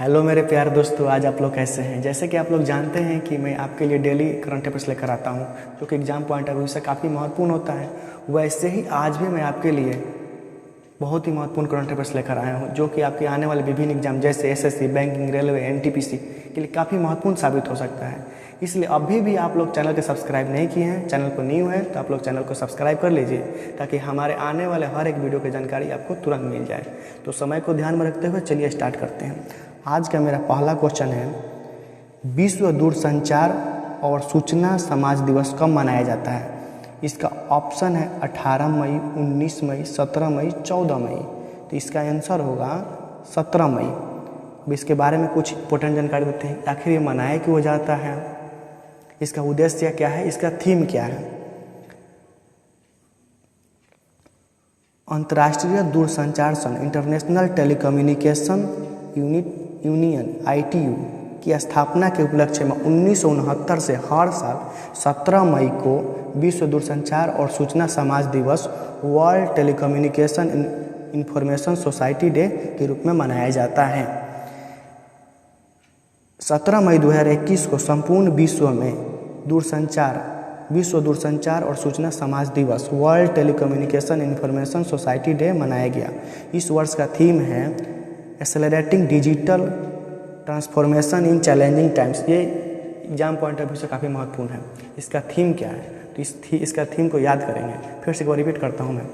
Hello मेरे प्यारे दोस्तों, आज आप लोग कैसे हैं। जैसे कि आप लोग जानते हैं कि मैं आपके लिए डेली करंट अफेयर्स लेकर आता हूं, जो कि एग्जाम पॉइंट ऑफ व्यू से काफ़ी महत्वपूर्ण होता है। वैसे ही आज भी मैं आपके लिए बहुत ही महत्वपूर्ण करंट अफेयर्स लेकर आया हूं, जो कि आपके आने वाले विभिन्न एग्जाम जैसे एसएससी, बैंकिंग, रेलवे, एनटीपीसी के लिए काफ़ी महत्वपूर्ण साबित हो सकता है। इसलिए अभी भी आप लोग चैनल को सब्सक्राइब नहीं किए हैं, चैनल को न्यू है तो आप लोग चैनल को सब्सक्राइब कर लीजिए, ताकि हमारे आने वाले हर एक वीडियो की जानकारी आपको तुरंत मिल जाए। तो समय को ध्यान में रखते हुए चलिए स्टार्ट करते हैं। आज का मेरा पहला क्वेश्चन है, विश्व दूरसंचार और सूचना समाज दिवस कब मनाया जाता है। इसका ऑप्शन है 18 मई, 19 मई, 17 मई, 14 मई। तो इसका आंसर होगा 17 मई। अब इसके बारे में कुछ इंपॉर्टेंट जानकारी देते हैं। आखिर ये मनाया क्यों जाता है, इसका उद्देश्य क्या है, इसका थीम क्या है। अंतर्राष्ट्रीय दूरसंचार संघ इंटरनेशनल टेलीकम्युनिकेशन यूनियन ITU की स्थापना के उपलक्ष्य में 1969 से हर साल 17 मई को विश्व दूरसंचार और सूचना समाज दिवस, world telecommunication information society day के रूप में मनाया जाता है। 17 मई 2021 को संपूर्ण विश्व दूरसंचार और सूचना समाज दिवस, world telecommunication information society day मनाया गया। इस वर्ष का थीम है accelerating digital transformation in challenging times. ये एग्जाम पॉइंट ऑफ व्यू से काफ़ी महत्वपूर्ण है। इसका थीम क्या है, तो इसका थीम को याद करेंगे। फिर से एक बार रिपीट करता हूँ मैं,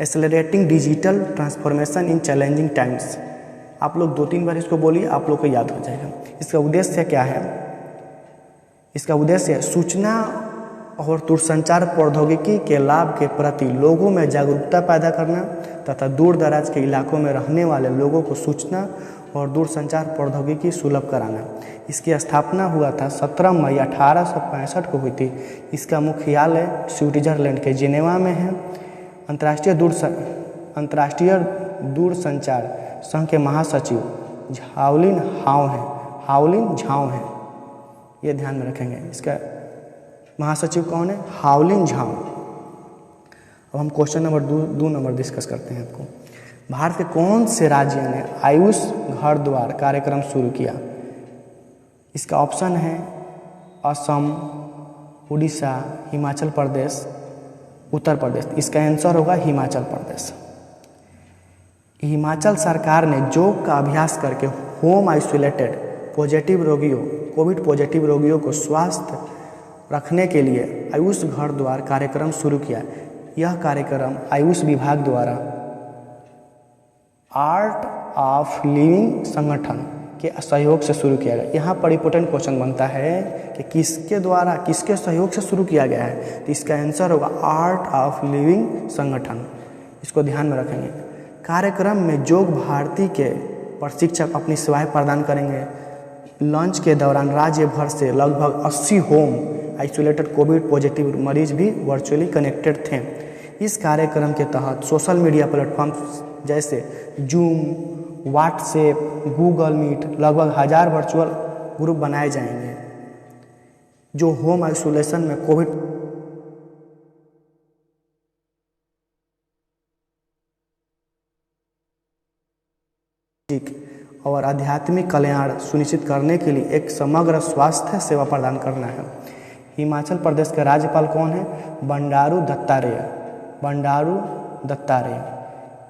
accelerating digital transformation in challenging times. आप लोग 2-3 बार इसको बोलिए, आप लोग को याद हो जाएगा। इसका उद्देश्य क्या है, इसका उद्देश्य सूचना और दूरसंचार प्रौद्योगिकी के लाभ के प्रति लोगों में जागरूकता पैदा करना तथा दूर दराज के इलाकों में रहने वाले लोगों को सूचना और दूरसंचार प्रौद्योगिकी सुलभ कराना। इसकी स्थापना हुआ था 17 मई 1865 को हुई थी। इसका मुख्यालय स्विट्जरलैंड के जिनेवा में है। अंतर्राष्ट्रीय दूरसंचार संघ के महासचिव झाओलिन झाओ हैं। ये ध्यान में रखेंगे। इसका महासचिव कौन है, हाओलिन झाओ। अब हम क्वेश्चन नंबर 2 डिस्कस करते हैं आपको। भारत के कौन से राज्य ने आयुष घर द्वार कार्यक्रम शुरू किया। इसका ऑप्शन है असम, उड़ीसा, हिमाचल प्रदेश, उत्तर प्रदेश। इसका आंसर होगा हिमाचल प्रदेश। हिमाचल सरकार ने योग का अभ्यास करके होम आइसोलेटेड कोविड पॉजिटिव रोगियों को स्वस्थ रखने के लिए आयुष घर द्वार कार्यक्रम शुरू किया। यह कार्यक्रम आयुष विभाग द्वारा आर्ट ऑफ लिविंग संगठन के सहयोग से शुरू किया गया। यहाँ पर इंपॉर्टेंट क्वेश्चन बनता है कि किसके सहयोग से शुरू किया गया है। तो इसका आंसर होगा आर्ट ऑफ लिविंग संगठन। इसको ध्यान में रखेंगे। कार्यक्रम में योग भारती के प्रशिक्षक अपनी सेवाएं प्रदान करेंगे। लंच के दौरान राज्य भर से लगभग 80 होम आइसोलेटेड कोविड पॉजिटिव मरीज भी वर्चुअली कनेक्टेड थे। इस कार्यक्रम के तहत सोशल मीडिया प्लेटफॉर्म जैसे जूम, व्हाट्सएप, गूगल मीट लगभग 1000 वर्चुअल ग्रुप बनाए जाएंगे, जो होम आइसोलेशन में कोविड और आध्यात्मिक कल्याण सुनिश्चित करने के लिए एक समग्र स्वास्थ्य सेवा प्रदान करना है। हिमाचल प्रदेश के राज्यपाल कौन है, बंडारू दत्तात्रेय।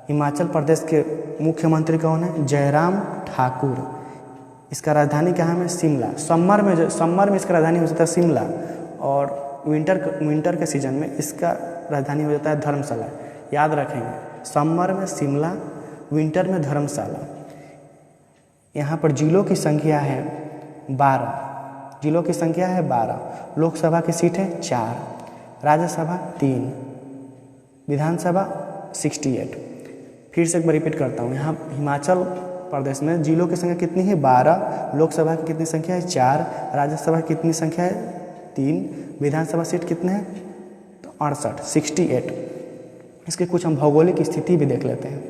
हिमाचल प्रदेश के मुख्यमंत्री कौन है, जयराम ठाकुर। इसका राजधानी क्या है, शिमला। समर में इसका राजधानी हो जाता है शिमला, और विंटर के सीजन में इसका राजधानी हो जाता है धर्मशाला। याद रखेंगे, समर में शिमला, विंटर में धर्मशाला। यहाँ पर जिलों की संख्या है 12। लोकसभा की सीट है 4, राज्यसभा 3, विधानसभा 68। फिर से एक बार रिपीट करता हूँ। यहाँ हिमाचल प्रदेश में जिलों की संख्या कितनी है, 12, लोकसभा की कितनी संख्या है, 4, राज्यसभा की कितनी संख्या है, 3, विधानसभा सीट कितने हैं, तो 68। इसके कुछ हम भौगोलिक स्थिति भी देख लेते हैं।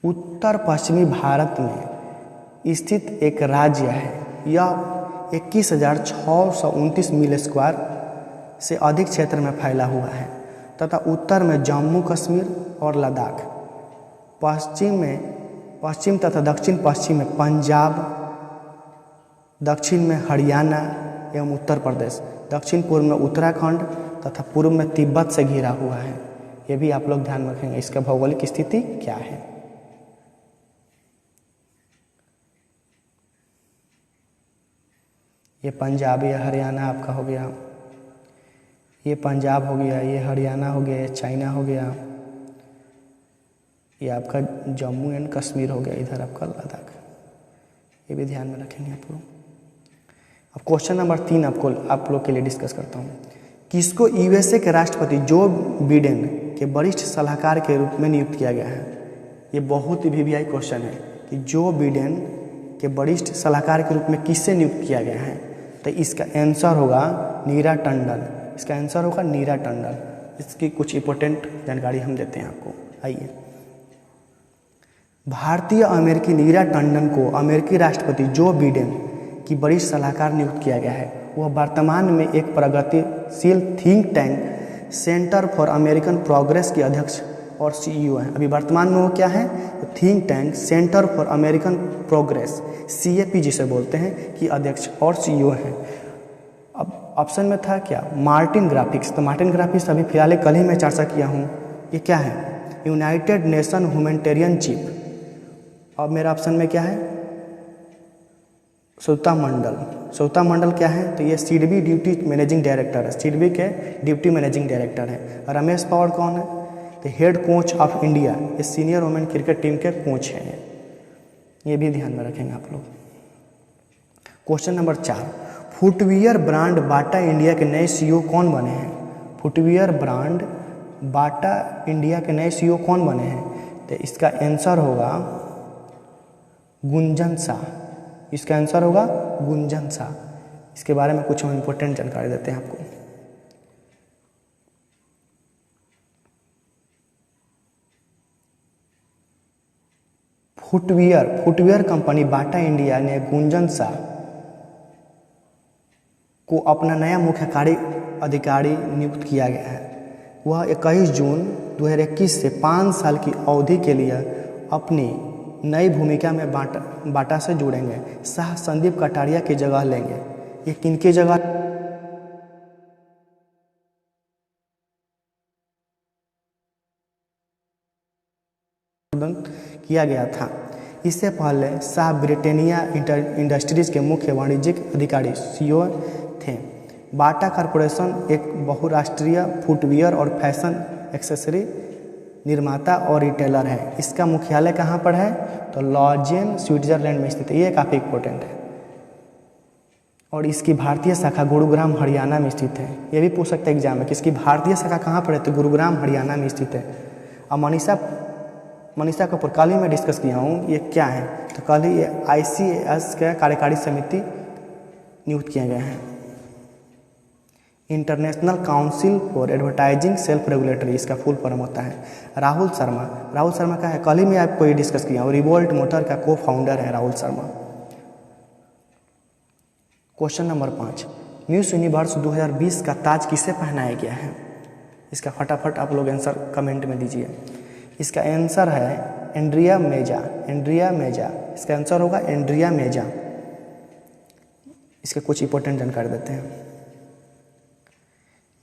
उत्तर पश्चिमी भारत में स्थित एक राज्य है। यह 21,629 मील स्क्वायर से अधिक क्षेत्र में फैला हुआ है तथा उत्तर में जम्मू कश्मीर और लद्दाख, पश्चिम में पश्चिम तथा दक्षिण पश्चिम में पंजाब, दक्षिण में हरियाणा एवं उत्तर प्रदेश, दक्षिण पूर्व में उत्तराखंड तथा पूर्व में तिब्बत से घिरा हुआ है। ये भी आप लोग ध्यान रखेंगे, इसका भौगोलिक स्थिति क्या है। ये पंजाब, ये हरियाणा आपका हो गया, ये पंजाब हो गया, ये हरियाणा हो गया, ये चाइना हो गया, ये आपका जम्मू एंड कश्मीर हो गया, इधर आपका लद्दाख। ये भी ध्यान में रखेंगे आप लोग। अब क्वेश्चन नंबर 3 आप लोग के लिए डिस्कस करता हूँ। किसको यूएसए के राष्ट्रपति जो बिडेन के वरिष्ठ सलाहकार के रूप में नियुक्त किया गया है? ये बहुत ही वीवीआई क्वेश्चन है कि जो बिडेन के वरिष्ठ सलाहकार के रूप में किससे नियुक्त किया गया है? तो इसका आंसर होगा नीरा टंडन। इसका आंसर होगा नीरा टंडन। इसकी कुछ इंपॉर्टेंट जानकारी हम देते हैं आपको, आइए। भारतीय अमेरिकी नीरा टंडन को अमेरिकी राष्ट्रपति जो बिडेन की वरिष्ठ सलाहकार नियुक्त किया गया है। वह वर्तमान में एक प्रगतिशील think tank centre for American progress के अध्यक्ष और सीईओ हैं। अभी वर्तमान में वो क्या है? Think tank centre for American progress, CAP जिसे बोलते हैं, कि अध्यक्ष और सीईओ हैं। अब ऑप्शन में था क्या? Martin graphics. तो मार्टिन ग्राफिक्स अभी फिलहाल कल ही मैं चर्चा किया हूँ। ये क्या है? United nation humanitarian chief. अब मेरा ऑप्शन में क्या है? श्वेता मंडल। श्वेता मंडल क्या है? तो ये सिडबी ड्यूटी मैनेजिंग डायरेक्टर है, सिडबी के ड्यूटी मैनेजिंग डायरेक्टर है। रमेश पवार कौन है? तो हेड कोच ऑफ इंडिया, ये सीनियर वुमेन क्रिकेट टीम के कोच हैं। ये भी ध्यान में रखेंगे आप लोग। Question number 4, footwear brand Bata India के नए सीईओ कौन बने हैं? फुटवियर ब्रांड बाटा इंडिया के नए सीईओ कौन बने हैं? तो इसका आंसर होगा गुंजन शाह। इसका आंसर होगा गुंजन शाह। इसके बारे में कुछ हम इंपॉर्टेंट जानकारी देते हैं आपको। फुटवियर कंपनी बाटा इंडिया ने गुंजन शाह को अपना नया मुख्य कार्य अधिकारी नियुक्त किया गया है। वह 21 जून 2021 से 5 साल की अवधि के लिए अपनी नई भूमिका में बाटा से जुड़ेंगे। शाह संदीप कटारिया की जगह लेंगे। ये किनकी जगह किया गया था? इससे पहले शाह ब्रिटेनिया इंडस्ट्रीज के मुख्य वाणिज्यिक अधिकारी सीईओ थे। बाटा कॉरपोरेशन एक बहुराष्ट्रीय फुटवियर और फैशन एक्सेसरी निर्माता और रिटेलर है। इसका मुख्यालय कहाँ पर है? तो लॉजेन स्विट्जरलैंड में स्थित है। ये काफ़ी इंपॉर्टेंट है। और इसकी भारतीय शाखा गुरुग्राम हरियाणा में स्थित है। ये भी पूछ सकते हैं एग्जाम में कि इसकी भारतीय शाखा कहाँ पर है? तो गुरुग्राम हरियाणा में स्थित है। अब मनीषा कपूर कल ही मैं डिस्कस किया हूँ, ये क्या है? तो कल ही ये ICAS का कार्यकारी समिति नियुक्त किया गया है। International council for advertising self regulatory, इसका फुल फॉर्म होता है। राहुल शर्मा का है, कल ही मैं आपको ये डिस्कस किया हूँ, रिवोल्ट मोटर का को फाउंडर है Rahul Sharma. Question number 5, miss universe 2020 का ताज किसे पहनाया गया है? इसका फटाफट आप लोग आंसर कमेंट में दीजिए। इसका आंसर है एंड्रिया मेजा। इसका आंसर होगा एंड्रिया मेजा। इसके कुछ इंपॉर्टेंट जानकारी देते हैं।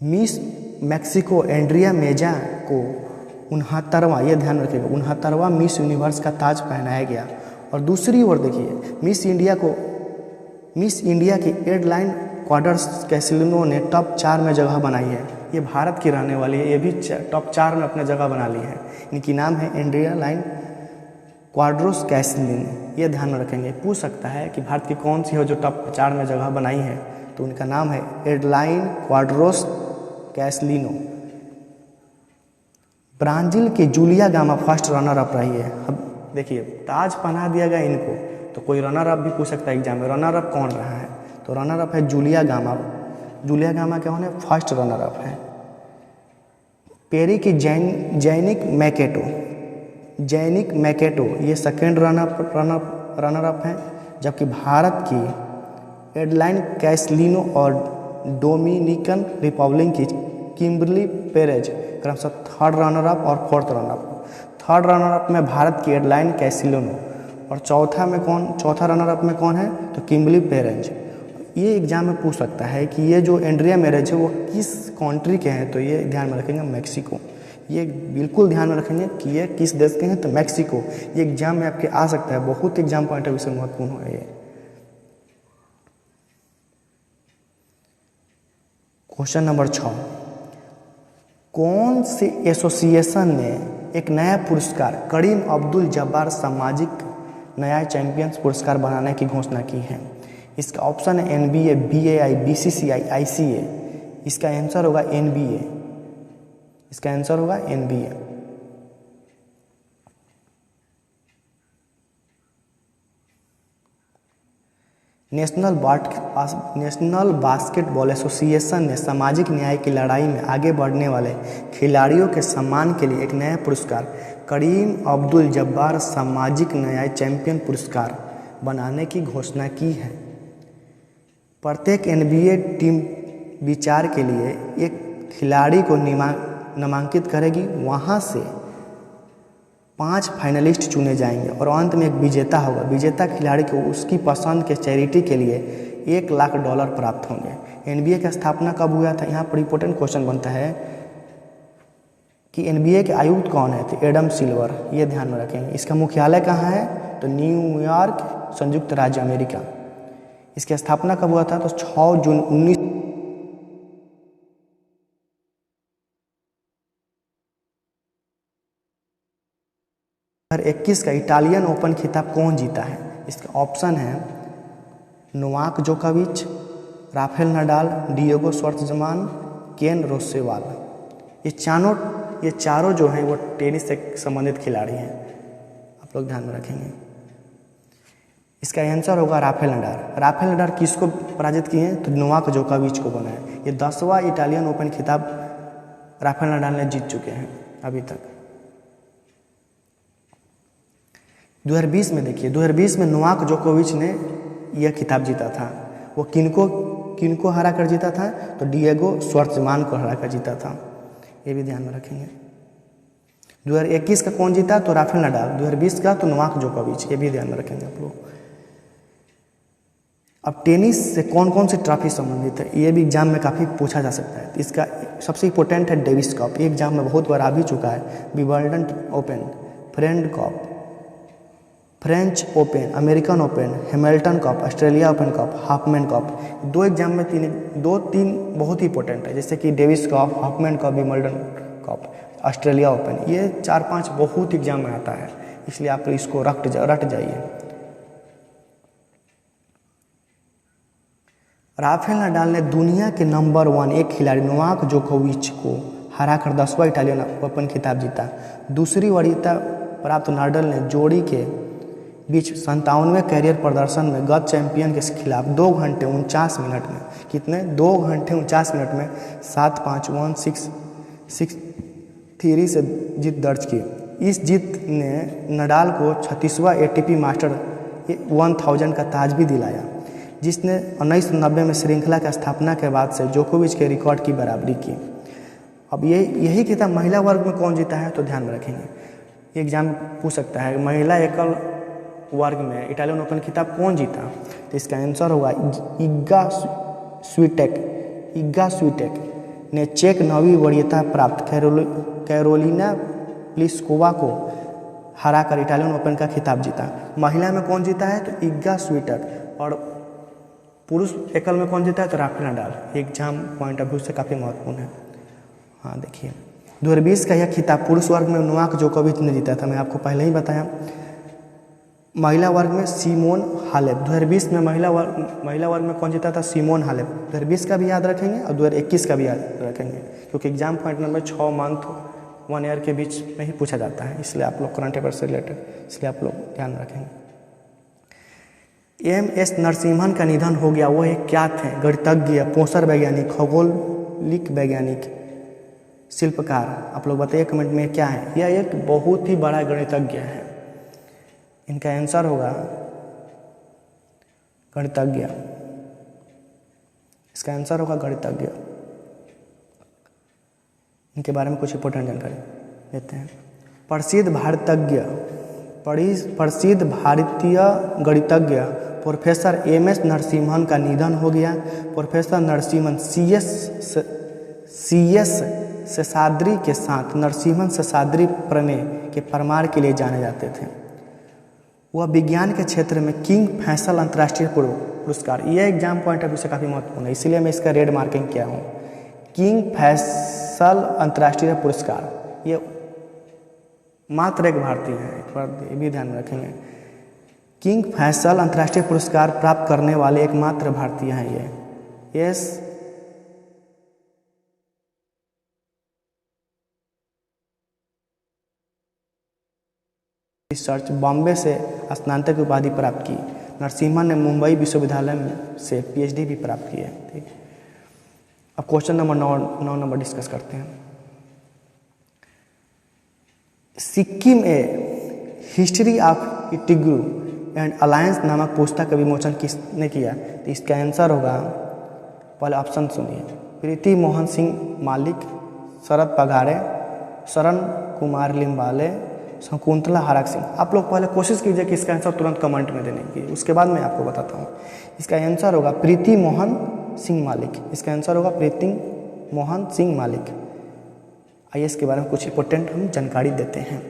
मिस मैक्सिको एंड्रिया मेजा को 69वां, ये ध्यान रखिएगा, 69वां मिस यूनिवर्स का ताज पहनाया गया। और दूसरी ओर देखिए, मिस इंडिया की एडलाइन क्वार्टर्स कैसिलिनो ने टॉप 4 में जगह बनाई है। ये भारत की रहने वाली है, ये भी टॉप 4 में अपने जगह बना ली है। इनकी नाम है एंड्रिया लाइन क्वाड्रोस कैसलिन। ये ध्यान में रखेंगे। पूछ सकता है कि भारत की कौन सी हो जो टॉप 4 में जगह बनाई है, तो उनका नाम है एडलाइन क्वाड्रोस कैसलिनो। ब्राजील की Julia gamma first runner up रही है। अब देखिए, ताज पहना दिया गया इनको, तो कोई रनर अप भी पूछ सकता है एग्जाम में। रनर अप कौन रहा है? तो रनर अप है जूलिया गामा। जूलिया गामा क्या होने? फर्स्ट रनर अप है। पेरी की जैनिक मैकेटो ये सेकेंड रनर अप है। जबकि भारत की एडलाइन कैसलिनो और डोमिनिकन रिपब्लिक की किम्बरली पेरेज क्रमशः 3rd रनर अप और 4th runner up. 3rd runner up में भारत की एडलाइन कैसलिनो और चौथा रनर अप में कौन है, तो किम्बली पेरेंज। ये एग्जाम में पूछ सकता है कि ये जो एंड्रिया मैरेज है वो किस कंट्री के हैं, तो ये ध्यान में रखेंगे मैक्सिको। ये बिल्कुल ध्यान में रखेंगे कि ये किस देश के हैं, तो मैक्सिको। ये एग्जाम में आपके आ सकता है, बहुत एग्जाम पॉइंट ऑफ व्यू से महत्वपूर्ण है ये। क्वेश्चन नंबर 6, कौन से एसोसिएशन ने एक नया पुरस्कार करीम अब्दुल जब्बार सामाजिक न्याय चैंपियंस पुरस्कार बनाने की घोषणा की है? इसका ऑप्शन है NBA, BAI, BCCI, ICA। इसका आंसर होगा NBA। इसका आंसर होगा NBA। नेशनल बास्केटबॉल एसोसिएशन ने सामाजिक न्याय की लड़ाई में आगे बढ़ने वाले खिलाड़ियों के सम्मान के लिए एक नया पुरस्कार करीम अब्दुल जब्बार सामाजिक न्याय चैंपियन पुरस्कार बनाने की घोषणा की है। प्रत्येक NBA टीम विचार के लिए एक खिलाड़ी को नामांकित करेगी, वहाँ से 5 फाइनलिस्ट चुने जाएंगे और अंत में एक विजेता होगा। विजेता खिलाड़ी को उसकी पसंद के चैरिटी के लिए $1,00,000 प्राप्त होंगे। NBA की स्थापना कब हुआ था? यहाँ पर इंपॉर्टेंट क्वेश्चन बनता है कि NBA के आयुक्त कौन है, तो एडम सिल्वर। ये ध्यान में रखेंगे। इसका मुख्यालय कहाँ है, तो न्यूयॉर्क, संयुक्त राज्य अमेरिका। इसकी स्थापना कब हुआ था, तो 6 जून 2021 का इटालियन ओपन खिताब कौन जीता है? इसका ऑप्शन है नोवाक जोकोविच, राफेल नडाल, डिएगो श्वार्ट्ज़मान, केन रोसेवाल। ये चारों जो हैं वो टेनिस से संबंधित खिलाड़ी हैं, आप लोग ध्यान में रखेंगे। इसका आंसर होगा राफेल नडाल। राफेल नडाल किसको पराजित किए हैं, तो नोवाक जोकोविच को बनाया। ये 10वां इटालियन ओपन खिताब राफेल नडाल ने जीत चुके हैं अभी तक। 2020 में देखिए, 2020 में नोवाक जोकोविच ने यह खिताब जीता था। वो किनको हरा कर जीता था, तो डिएगो श्वार्ट्ज़मान को हरा कर जीता था। ये भी ध्यान में रखेंगे। 2021 का कौन जीता, तो राफेल नडाल। 2020 का तो नोवाक जोकोविच। ये भी ध्यान में रखेंगे आप लोग। अब टेनिस से कौन कौन सी ट्रॉफी संबंधित है, ये भी एग्जाम में काफ़ी पूछा जा सकता है। इसका सबसे इंपॉर्टेंट है डेविस कप। ये एग्जाम में बहुत बार आ भी चुका है। Wimbledon open, friend cup, French open, American open, Hamilton cup, Australia open cup, Hopman cup. 2 exam में 3 बहुत ही इंपॉर्टेंट है, जैसे कि Davis cup, Hopman cup, Wimbledon cup, Australia open. ये 4-5 बहुत एग्जाम में आता है, इसलिए आप इसको रट जाइए। राफेल नडाल ने दुनिया के नंबर 1 एक खिलाड़ी नोवाक जोकोविच को हराकर 10वां इटालियन ओपन खिताब जीता। दूसरी वरीयता प्राप्त नडाल ने जोड़ी के बीच 57वें कैरियर प्रदर्शन में गत चैंपियन के खिलाफ 2 घंटे 49 मिनट में, कितने 2 घंटे 49 मिनट में 7-5, 1-6-6-3 से जीत दर्ज की। इस जीत ने नडाल को 36वां ATP मास्टर 1000 का ताज भी दिलाया, जिसने 1990 में श्रृंखला की स्थापना के बाद से जोकोविच के रिकॉर्ड की बराबरी की। अब यही खिताब महिला वर्ग में कौन जीता है, तो ध्यान में रखेंगे। एग्जाम पूछ सकता है महिला एकल वर्ग में इटालियन ओपन खिताब कौन जीता, तो इसका आंसर होगा इगा स्वीटेक ने चेक 9वीं वरीयता प्राप्त कैरोलिना प्लिस्कोवा को हराकर इटालियन ओपन का खिताब जीता। महिला में कौन जीता है, तो इगा स्वीटेक। और पुरुष एकल में कौन जीता है, तो Rafael Nadal. Exam point of view से काफ़ी महत्वपूर्ण है। हाँ देखिए, 2020 का यह खिताब पुरुष वर्ग में नोवाक जोकोविच ने जीता था, मैं आपको पहले ही बताया। महिला वर्ग में सिमोन हालेप। 2020 में महिला वर्ग में कौन जीता था, सिमोन हालेप। 2020 का भी याद रखेंगे और 2021 का भी याद रखेंगे, क्योंकि exam point number 6 month 1 year के बीच में ही पूछा जाता है, इसलिए आप लोग करंट अफेयर से रिलेटेड, इसलिए आप लोग ध्यान रखेंगे। MS नरसिम्हन का निधन हो गया। वो एक क्या थे, गणितज्ञ, पोषण वैज्ञानिक, खगोलिक वैज्ञानिक, शिल्पकार। आप लोग बताइए कमेंट में क्या है। यह एक बहुत ही बड़ा गणितज्ञ है। इनका आंसर होगा गणितज्ञ। इसका आंसर होगा गणितज्ञ। इनके बारे में कुछ इंपॉर्टेंट जानकारी देते हैं। प्रसिद्ध भारतज्ञ प्रसिद्ध भारतीय गणितज्ञ प्रोफेसर एम.एस. नरसिम्हन का निधन हो गया। Professor Narasimhan CS. शेषाद्री के साथ नरसिम्हन शेषाद्री प्रमेय के प्रमाण के लिए जाने जाते थे। वह विज्ञान के क्षेत्र में किंग फैसल अंतर्राष्ट्रीय पुरस्कार, यह एग्जाम पॉइंट ऑफ व्यू से काफ़ी महत्वपूर्ण है, इसीलिए मैं इसका रेड मार्किंग किया हूँ। किंग फैसल अंतर्राष्ट्रीय पुरस्कार, ये मात्र एक भारतीय है, एक बार ये भी ध्यान में रखेंगे। किंग फैसल अंतर्राष्ट्रीय पुरस्कार प्राप्त करने वाले एकमात्र भारतीय हैं ये। यस, रिसर्च बॉम्बे से स्नातक की उपाधि प्राप्त की। नरसिम्हन ने मुंबई विश्वविद्यालय से पीएचडी भी प्राप्त की है। ठीक, अब क्वेश्चन नंबर 9 नंबर डिस्कस करते हैं। Sikkim a history of इटिग्रू and alliance नामक पुस्तक का विमोचन किसने किया? तो इसका आंसर होगा, पहले ऑप्शन सुनिए, प्रीति मोहन सिंह मालिक, शरद पगारे, शरण कुमार लिम्बाले, शकुंतला हरक सिंह। आप लोग पहले कोशिश कीजिए कि इसका आंसर तुरंत कमेंट में देने की, उसके बाद मैं आपको बताता हूँ। इसका आंसर होगा प्रीति मोहन सिंह मालिक। इसका आंसर होगा प्रीति मोहन सिंह मालिक। आइए इसके बारे में कुछ इंपॉर्टेंट हम जानकारी देते हैं।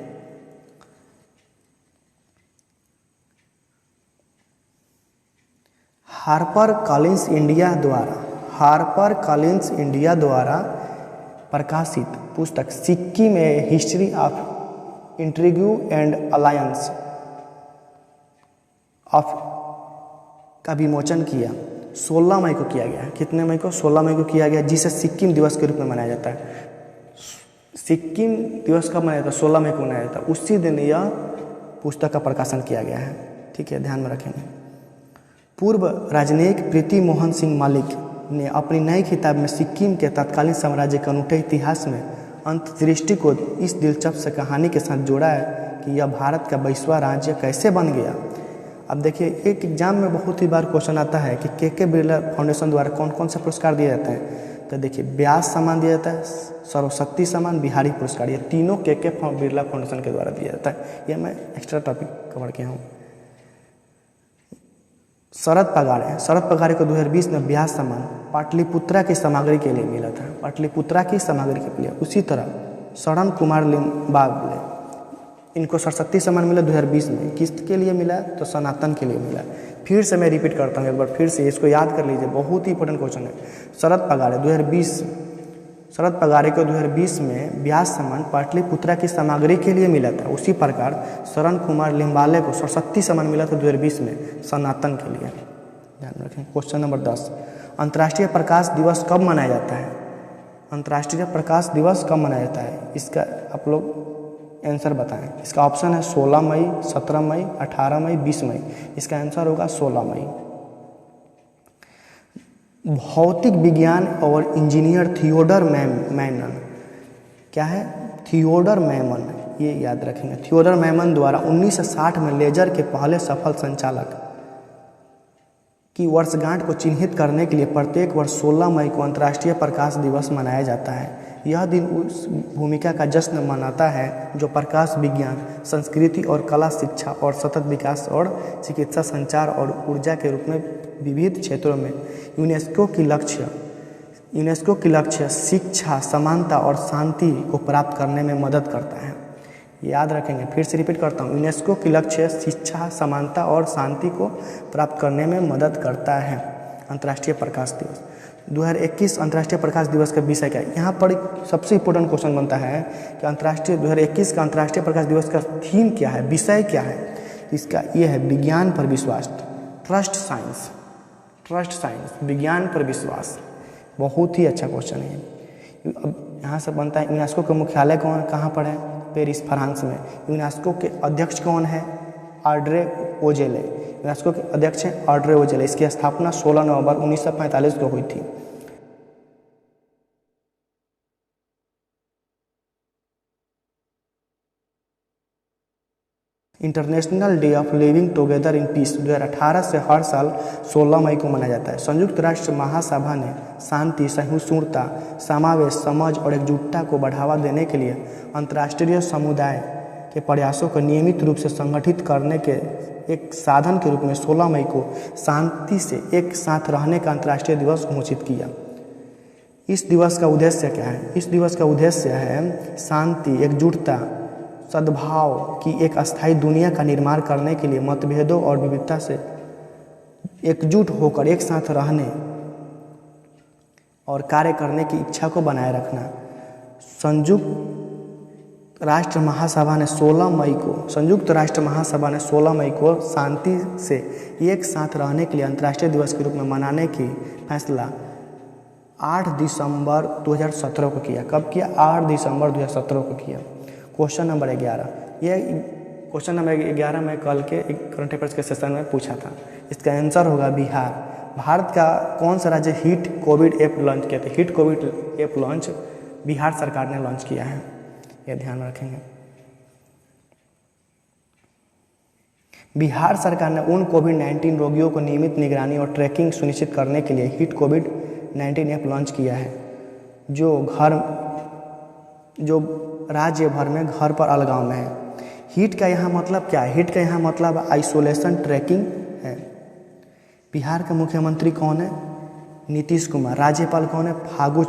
हार्पर कॉलिंस इंडिया द्वारा प्रकाशित पुस्तक Sikkim a history of intrigue and alliance of का विमोचन किया 16 मई को किया गया है। कितने मई को? 16 मई को किया गया, जिसे सिक्किम दिवस के रूप में मनाया जाता है। सिक्किम दिवस कब मनाया जाता है? 16 मई को मनाया जाता है। उसी दिन यह पुस्तक का प्रकाशन किया गया है। ठीक है, ध्यान में रखेंगे। पूर्व राजनयिक प्रीति मोहन सिंह मालिक ने अपनी नई किताब में सिक्किम के तत्कालीन साम्राज्य के अनूठे इतिहास में अंतर्दृष्टि को इस दिलचस्प कहानी के साथ जोड़ा है कि यह भारत का 22वां राज्य कैसे बन गया। अब देखिए, एक एग्जाम में बहुत ही बार क्वेश्चन आता है कि के बिरला फाउंडेशन द्वारा कौन कौन से पुरस्कार दिए जाते हैं। तो देखिए, व्यास सम्मान दिया जाता है, सर्वशक्ति सम्मान, बिहारी पुरस्कार, ये तीनों के बिरला फाउंडेशन के द्वारा दिया जाता है। यह मैं एक्स्ट्रा टॉपिक कवर किया हूँ। शरद पगारे को 2020 में व्यास सम्मान पाटलिपुत्रा की सामग्री के लिए मिला था, पाटलिपुत्रा की सामग्री के लिए। उसी तरह शरण कुमार लिम्बाले, इनको सरस्वती सम्मान मिला 2020 में। किसके लिए मिला? तो सनातन के लिए मिला। फिर से मैं रिपीट करता हूँ एक बार, फिर से इसको याद कर लीजिए, बहुत ही इंपॉर्टेंट क्वेश्चन है। शरद पगारे को 2020 में व्यास सम्मान पाटलिपुत्रा की सामग्री के लिए मिला था। उसी प्रकार शरण कुमार लिम्बाले को सरस्वती सम्मान मिला था 2020 में सनातन के लिए। ध्यान रखें। क्वेश्चन नंबर 10, अंतर्राष्ट्रीय प्रकाश दिवस कब मनाया जाता है? अंतर्राष्ट्रीय प्रकाश दिवस कब मनाया जाता है? इसका आप लोग आंसर बताएं। इसका ऑप्शन है 16 मई, 17 मई, 18 मई, 20 मई। इसका आंसर होगा 16 मई। भौतिक विज्ञान और इंजीनियर थियोडर मैमन, क्या है? थियोडर मैमन, ये याद रखेंगे। थियोडर मैमन द्वारा 1960 में लेजर के पहले सफल संचालक की वर्षगांठ को चिन्हित करने के लिए प्रत्येक वर्ष 16 मई को अंतर्राष्ट्रीय प्रकाश दिवस मनाया जाता है। यह दिन उस भूमिका का जश्न मनाता है जो प्रकाश विज्ञान, संस्कृति और कला, शिक्षा और सतत विकास और चिकित्सा, संचार और ऊर्जा के रूप में विविध क्षेत्रों में यूनेस्को की लक्ष्य शिक्षा, समानता और शांति को प्राप्त करने में मदद करता है। याद रखेंगे, फिर से रिपीट करता हूँ। यूनेस्को की लक्ष्य शिक्षा, समानता और शांति को प्राप्त करने में मदद करता है। अंतर्राष्ट्रीय प्रकाश दिवस 2021 अंतर्राष्ट्रीय प्रकाश दिवस का विषय क्या है? यहाँ पर सबसे इम्पोर्टेंट क्वेश्चन बनता है कि 2021 का अंतर्राष्ट्रीय प्रकाश दिवस का थीम क्या है, विषय क्या है? इसका ये है विज्ञान पर विश्वास, ट्रस्ट साइंस, विज्ञान पर विश्वास। बहुत ही अच्छा क्वेश्चन है। अब यहाँ से बनता है, यूनेस्को का मुख्यालय कहाँ पर है? पेरिस, फ्रांस में। यूनेस्को के अध्यक्ष कौन है? ऑड्रे ओजेले। यूनेस्को के अध्यक्ष हैं ऑड्रे ओजेले। इसकी स्थापना 16 नवंबर 1945 को हुई थी। International day of living together in peace 2018 से हर साल 16 मई को मनाया जाता है। संयुक्त राष्ट्र महासभा ने शांति, सहिष्णुता, समावेश, समझ और एकजुटता को बढ़ावा देने के लिए अंतर्राष्ट्रीय समुदाय के प्रयासों को नियमित रूप से संगठित करने के एक साधन के रूप में 16 मई को शांति से एक साथ रहने का अंतर्राष्ट्रीय दिवस घोषित किया। इस दिवस का उद्देश्य क्या है? इस दिवस का उद्देश्य है शांति, एकजुटता, सद्भाव की एक अस्थायी दुनिया का निर्माण करने के लिए मतभेदों और विविधता से एकजुट होकर एक साथ रहने और कार्य करने की इच्छा को बनाए रखना। संयुक्त राष्ट्र महासभा ने 16 मई को शांति से एक साथ रहने के लिए अंतर्राष्ट्रीय दिवस के रूप में मनाने की फैसला 8 दिसंबर 2017 को किया। कब किया? 8 दिसंबर 2017 को किया। क्वेश्चन नंबर 11, ये क्वेश्चन नंबर 11 मैं कल के एक करंट अफेयर्स के सेशन में पूछा था। इसका आंसर होगा बिहार। भारत का कौन सा राज्य हिट कोविड ऐप लॉन्च किया था? Hit Covid app launch Bihar सरकार ने लॉन्च किया है, ये ध्यान में रखेंगे। बिहार सरकार ने उन कोविड-19 रोगियों को नियमित निगरानी और ट्रैकिंग सुनिश्चित करने के लिए हिट कोविड-19 ऐप लॉन्च किया है, जो राज्य भर में घर पर अलगाव में है। हिट का यहाँ मतलब क्या है? हिट का यहाँ मतलब आइसोलेशन ट्रैकिंग है। बिहार के मुख्यमंत्री कौन है? नीतीश कुमार। राज्यपाल कौन है? फागू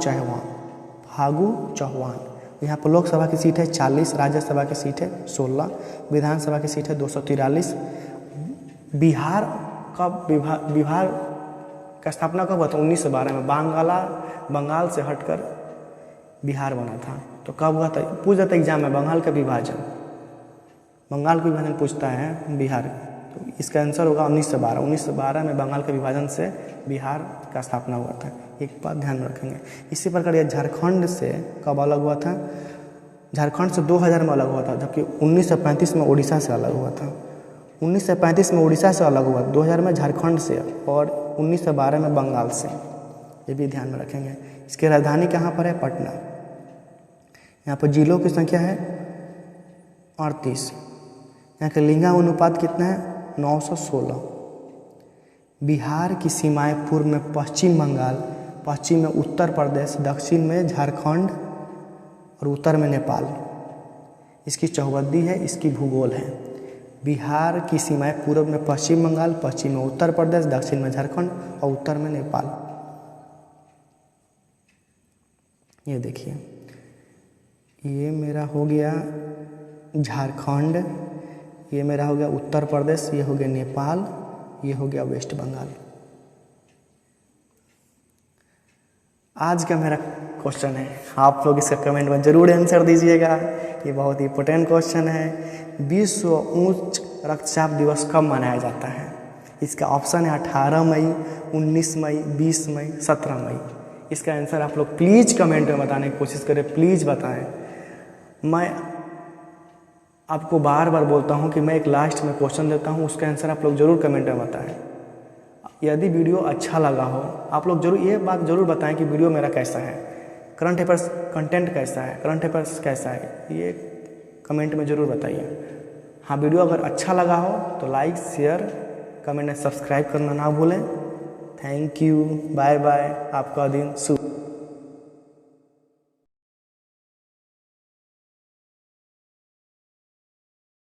चौहान। यहाँ पर लोकसभा की सीट है 40, राज्यसभा की सीट है 16, विधानसभा की सीट है 243। बिहार का स्थापना कब हुआ था? 1912 में। बंगाल से हटकर बिहार बना था। तो कब हुआ था? पूछ जाता एग्जाम में, बंगाल का विभाजन पूछता है बिहार। तो इसका आंसर होगा 1912। 1912 में बंगाल के विभाजन से बिहार का स्थापना हुआ था। एक बात ध्यान में रखेंगे। इसी प्रकार यह झारखंड से कब अलग हुआ था? झारखंड से 2000 में अलग हुआ था, जबकि 1935 में उड़ीसा से अलग हुआ था। 1935 में उड़ीसा से अलग हुआ, 2000 में झारखंड से और 1912 में बंगाल से। ये भी ध्यान में रखेंगे। इसकी राजधानी कहाँ पर है? पटना। यहाँ पर जिलों की संख्या है 38। यहाँ का लिंगा अनुपात कितना है? 916। बिहार की सीमाएं पूर्व में पश्चिम बंगाल, पश्चिम में उत्तर प्रदेश, दक्षिण में झारखंड और उत्तर में नेपाल। इसकी चौहद्दी है, इसकी भूगोल है। बिहार की सीमाएं पूर्व में पश्चिम बंगाल, पश्चिम में उत्तर प्रदेश, दक्षिण में झारखंड और उत्तर में नेपाल। ये देखिए, ये मेरा हो गया झारखंड, ये मेरा हो गया उत्तर प्रदेश, ये हो गया नेपाल, ये हो गया वेस्ट बंगाल। आज का मेरा क्वेश्चन है, आप लोग इसका कमेंट में ज़रूर आंसर दीजिएगा। ये बहुत ही इंपॉर्टेंट क्वेश्चन है। विश्व उच्च रक्तचाप दिवस कब मनाया जाता है? इसका ऑप्शन है 18 मई, 19 मई, 20 मई, 17 मई। इसका आंसर आप लोग प्लीज़ कमेंट में बताने की कोशिश करें, प्लीज़ बताएं। मैं आपको बार बार बोलता हूं कि मैं एक लास्ट में क्वेश्चन देता हूं, उसका आंसर आप लोग ज़रूर कमेंट में बताएं। यदि वीडियो अच्छा लगा हो, आप लोग जरूर ये बात ज़रूर बताएं कि वीडियो मेरा कैसा है, करंट अफेयर्स कंटेंट कैसा है, करंट अफेयर्स कैसा है, ये कमेंट में ज़रूर बताइए। हाँ, वीडियो अगर अच्छा लगा हो तो लाइक, शेयर, कमेंट और सब्सक्राइब करना ना भूलें। थैंक यू, बाय बाय, आपका दिन शुभ।